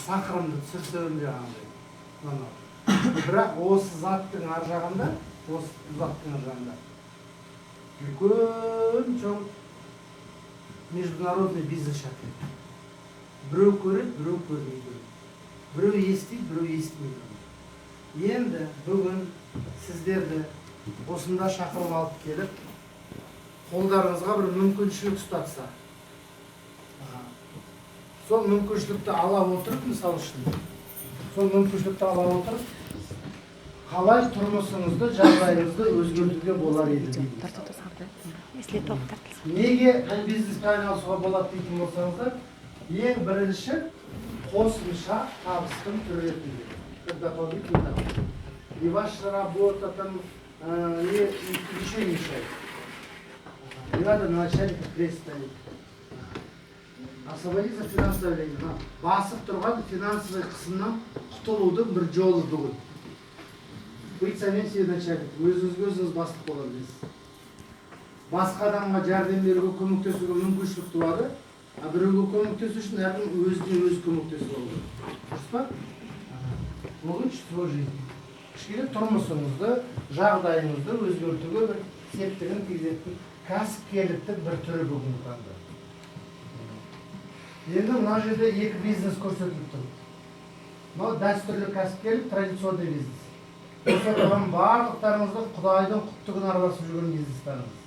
сақырымды түсірсем жаңағыдай. Бірақ осы заттың ар жағында, үлкен чоң международный бизнес жатыр. Біреу көреді, біреу көрмейді. Біреу естиді, біреу естімейді. Енді бүгін сіздерді осында шақырып алып келіп, қолдарыңызға бір мүмкіншілік ұстатса. Сол мүмкіншілікті ала отырып, мысал үшін, қалай тұрмысыңызды, жағдайыңызды өзгертуге болар еді. Неге бұл бизнеспен айналысуға болады дейтін болсаңыздар, ең бірінші қосымша табыстың түрі ретінде. Дополнительный доход. И ваша работа там ничего не мешает. Не надо на начальника крест ставить. Освободиться финансовое время. Басып тұрған финансовый қысымнан құтылудың бір жолы бүгін. Быть самим себе начальник. Өзіңіз бастық бола білесіз. Басқа адамға жәрдем беруге, көмектесуге мүмкіншілік туады. Біреуге көмектесу үшін әркім өзіне өз көмектесу болады. Дұрыс па? Логично жизнь. Кішкене тұрмысыңызды, жағдайыңызды өзгертуге бір септігін тигізетін кәсіпкерліктің бір түрі бүгінгі таңда. Енді мына жерде екі бизнес көрсетіліп тұр. Мынау дәстүрлі кәсіпкерлік, традиционный бизнес. Осы тұрған барлықтарыңыздың Құдайдың құттығын араласып жүрген бизнестарыңыз.